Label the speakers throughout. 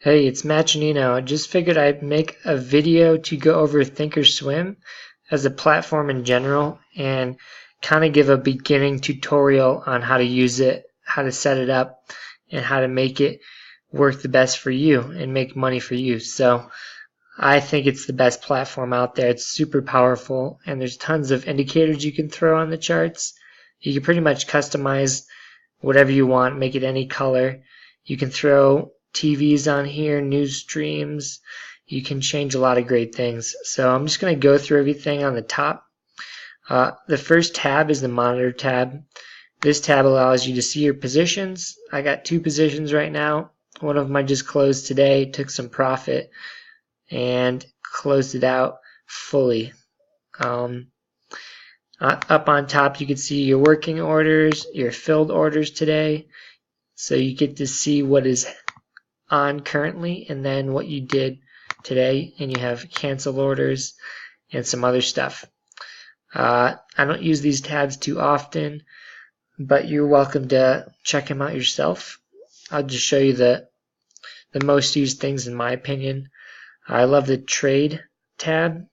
Speaker 1: Hey, it's Machinino. I just figured I'd make a video to go over Thinkorswim as a platform in general and kind of give a beginning tutorial on how to use it, how to set it up, and how to make it work the best for you and make money for you. So I think it's the best platform out there. It's super powerful and there's tons of indicators you can throw on the charts. You can pretty much customize whatever you want, make it any color. You can throw TVs on here, news streams. You can change a lot of great things. So I'm just going to go through everything on the top. The first tab is the monitor tab. This tab allows you to see your positions. I got 2 positions right now. One of them I just closed today, took some profit, and closed it out fully. Up on top you can see your working orders, your filled orders today. So you get to see what is on currently and then what you did today, and you have canceled orders and some other stuff. I don't use these tabs too often, but you're welcome to check them out yourself. I'll just show you the most used things in my opinion. I love the trade tab.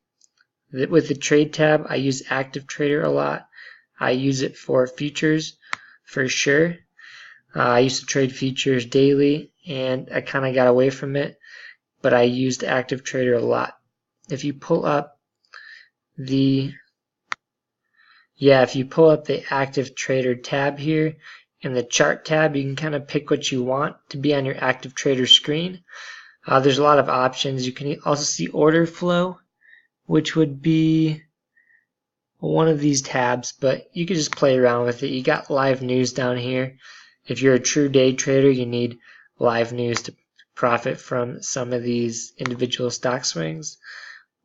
Speaker 1: With the trade tab, I use active trader a lot. I use it for futures for sure. I used to trade futures daily and I kind of got away from it, but I used active trader a lot. If you pull up the active trader tab here in the chart tab, you can kind of pick what you want to be on your active trader screen. There's a lot of options. You can also see order flow, which would be one of these tabs, but you can just play around with it. You got live news down here. If you're a true day trader, you need live news to profit from some of these individual stock swings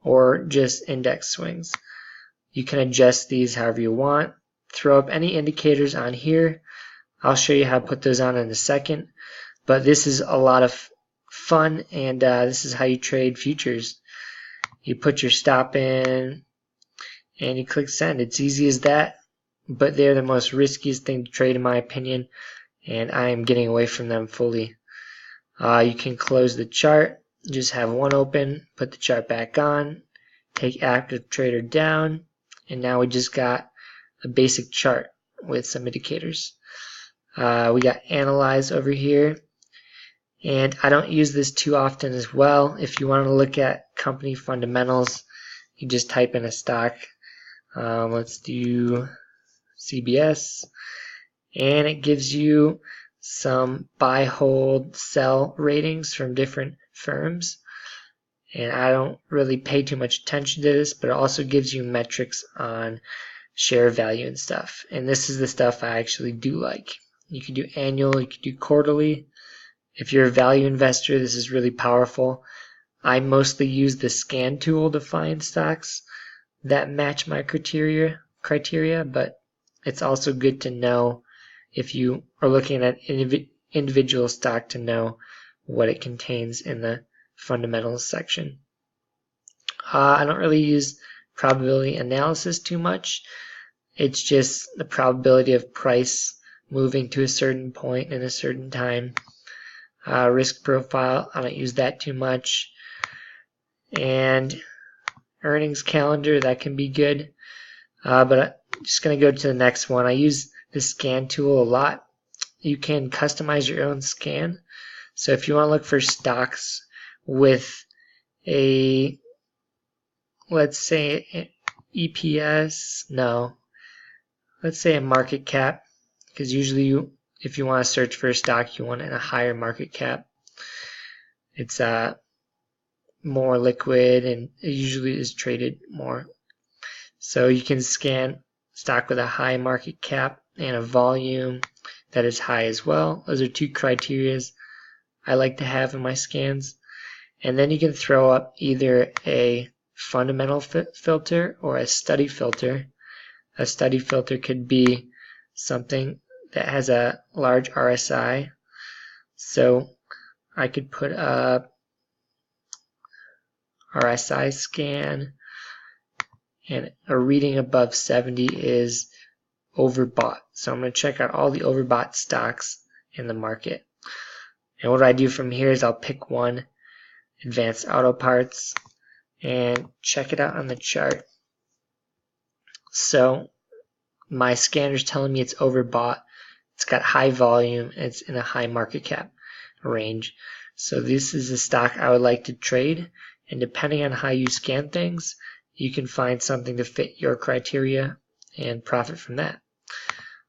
Speaker 1: or just index swings. You can adjust these however you want. Throw up any indicators on here. I'll show you how to put those on in a second, but this is a lot of fun, and this is how you trade futures. You put your stop in and you click send. It's easy as that, but they're the most riskiest thing to trade in my opinion, and I am getting away from them fully. You can close the chart, just have one open, put the chart back on, take active trader down, and now we just got a basic chart with some indicators. We got analyze over here, and I don't use this too often as well. If you want to look at company fundamentals, you just type in a stock. Let's do CBS, and it gives you some buy, hold, sell ratings from different firms. And I don't really pay too much attention to this, but it also gives you metrics on share value and stuff. And this is the stuff I actually do like. You can do annual, you can do quarterly. If you're a value investor, this is really powerful. I mostly use the scan tool to find stocks that match my criteria, but it's also good to know if you are looking at individual stock to know what it contains in the fundamentals section. I don't really use probability analysis too much. It's just the probability of price moving to a certain point in a certain time. Risk profile, I don't use that too much. And earnings calendar, that can be good. But I'm just going to go to the next one. I use the scan tool a lot. You can customize your own scan. So if you want to look for stocks with a, let's say EPS, let's say a market cap, because usually if you want to search for a stock, you want it in a higher market cap. It's more liquid and it usually is traded more. So you can scan stock with a high market cap and a volume that is high as well. Those are 2 criteria I like to have in my scans. And then you can throw up either a fundamental filter or a study filter. A study filter could be something that has a large RSI. So I could put up RSI scan, and a reading above 70 is overbought. So I'm going to check out all the overbought stocks in the market. And what I do from here is I'll pick one, Advanced Auto Parts, and check it out on the chart. So my scanner's telling me it's overbought. It's got high volume, and it's in a high market cap range. So this is a stock I would like to trade, and depending on how you scan things, you can find something to fit your criteria and profit from that.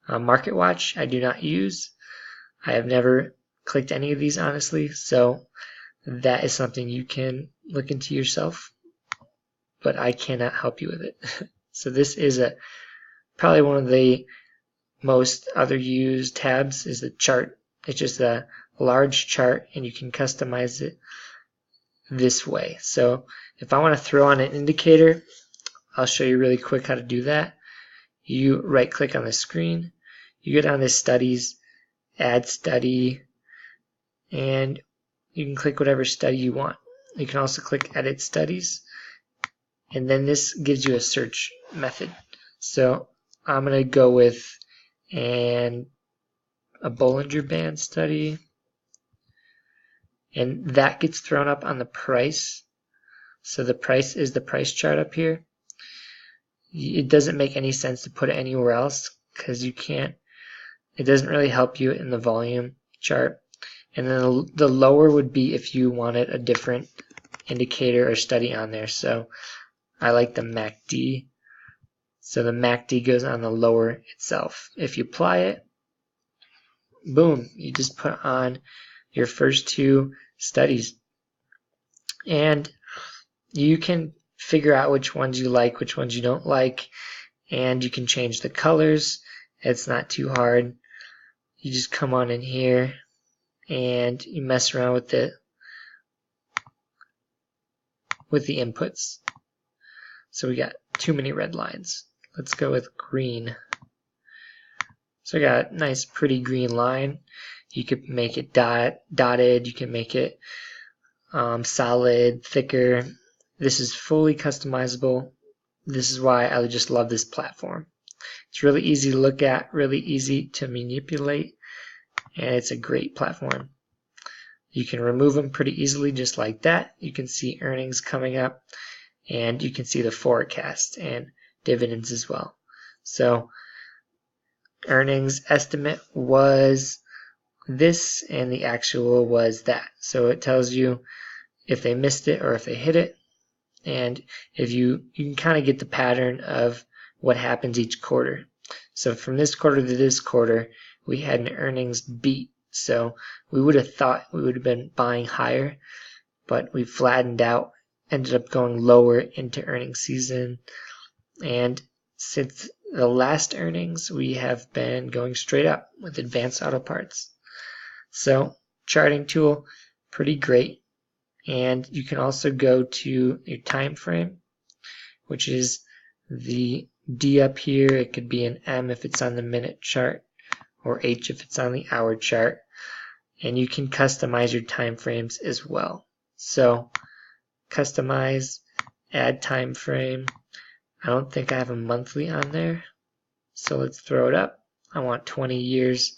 Speaker 1: Market Watch I do not use. I have never clicked any of these, honestly, so that is something you can look into yourself, but I cannot help you with it. So this is probably one of the most other used tabs is the chart. It's just a large chart, and you can customize it this way. So if I want to throw on an indicator, I'll show you really quick how to do that. You right click on the screen, you go down to studies, add study, and you can click whatever study you want. You can also click edit studies, and then this gives you a search method. So I'm going to go with a Bollinger Band study, and that gets thrown up on the price. So the price is the price chart up here. It doesn't make any sense to put it anywhere else because you can't, it doesn't really help you in the volume chart. And then the lower would be if you wanted a different indicator or study on there. So I like the MACD. So the MACD goes on the lower itself. If you apply it, boom, you just put on your first two studies. And you can figure out which ones you like, which ones you don't like, and you can change the colors. It's not too hard. You just come on in here and you mess around with the inputs. So we got too many red lines. Let's go with green. So we got a nice pretty green line. You could make it dotted, you can make it solid, thicker. This is fully customizable. This is why I just love this platform. It's really easy to look at, really easy to manipulate, and it's a great platform. You can remove them pretty easily just like that. You can see earnings coming up, and you can see the forecast and dividends as well. So earnings estimate was this, and the actual was that. So it tells you if they missed it or if they hit it. And if you can kind of get the pattern of what happens each quarter. So from this quarter to this quarter, we had an earnings beat. So we would have thought we would have been buying higher, but we flattened out, ended up going lower into earnings season. And since the last earnings, we have been going straight up with Advanced Auto Parts. So charting tool, pretty great. And you can also go to your time frame, which is the D up here. It could be an M if it's on the minute chart, or H if it's on the hour chart. And you can customize your time frames as well. So customize, add time frame. I don't think I have a monthly on there, so let's throw it up. I want 20 years,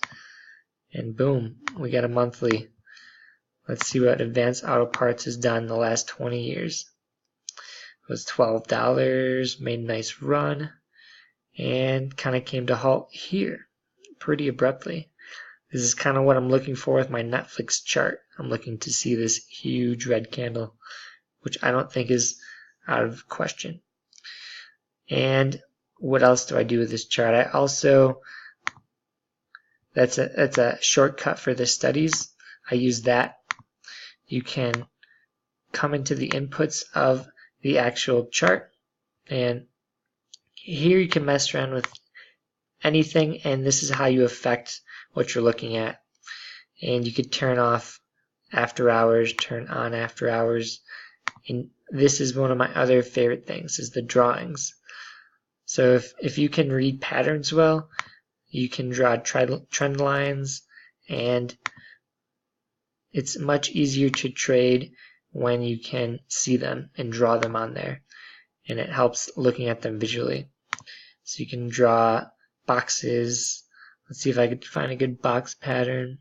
Speaker 1: and boom, we got a monthly. Let's see what Advanced Auto Parts has done in the last 20 years. It was $12, made a nice run, and kind of came to halt here pretty abruptly. This is kind of what I'm looking for with my Netflix chart. I'm looking to see this huge red candle, which I don't think is out of question. And what else do I do with this chart? I also, that's a shortcut for the studies. I use that. You can come into the inputs of the actual chart, and here you can mess around with anything, and this is how you affect what you're looking at. And you could turn off after hours, turn on after hours, and this is one of my other favorite things, is the drawings. So if you can read patterns well, you can draw trend lines, and it's much easier to trade when you can see them and draw them on there, and it helps looking at them visually. So you can draw boxes. Let's see if I could find a good box pattern.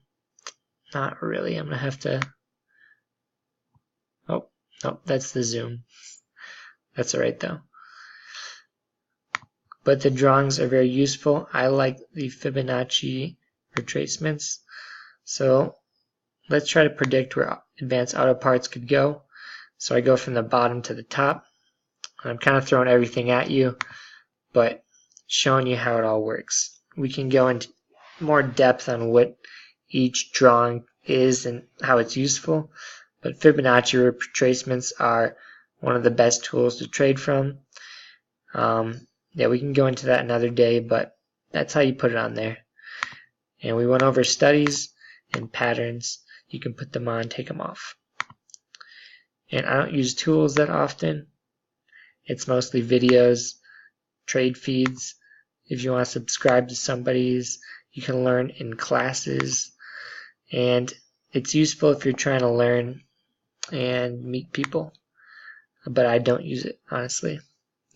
Speaker 1: not really. I'm gonna have to. Oh, no, that's the zoom. That's alright though. But the drawings are very useful. I like the Fibonacci retracements. So let's try to predict where advanced auto parts could go. So I go from the bottom to the top. I'm kind of throwing everything at you, but showing you how it all works. We can go into more depth on what each drawing is and how it's useful, but Fibonacci retracements are one of the best tools to trade from. Yeah, we can go into that another day, but that's how you put it on there. And we went over studies and patterns. You can put them on, take them off. And I don't use tools that often. It's mostly videos, trade feeds. If you want to subscribe to somebody's, you can learn in classes. And it's useful if you're trying to learn and meet people. But I don't use it, honestly.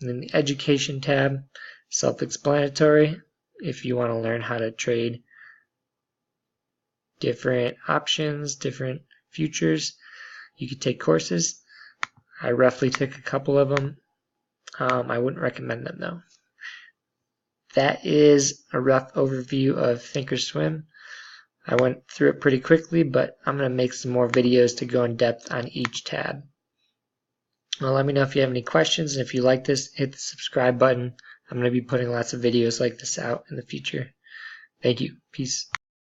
Speaker 1: And then the education tab, self-explanatory. If you want to learn how to trade different options, different futures, you could take courses. I roughly took a couple of them. I wouldn't recommend them though. That is a rough overview of Thinkorswim. I went through it pretty quickly, but I'm going to make some more videos to go in depth on each tab. Well, let me know if you have any questions, and if you like this, hit the subscribe button. I'm going to be putting lots of videos like this out in the future. Thank you. Peace.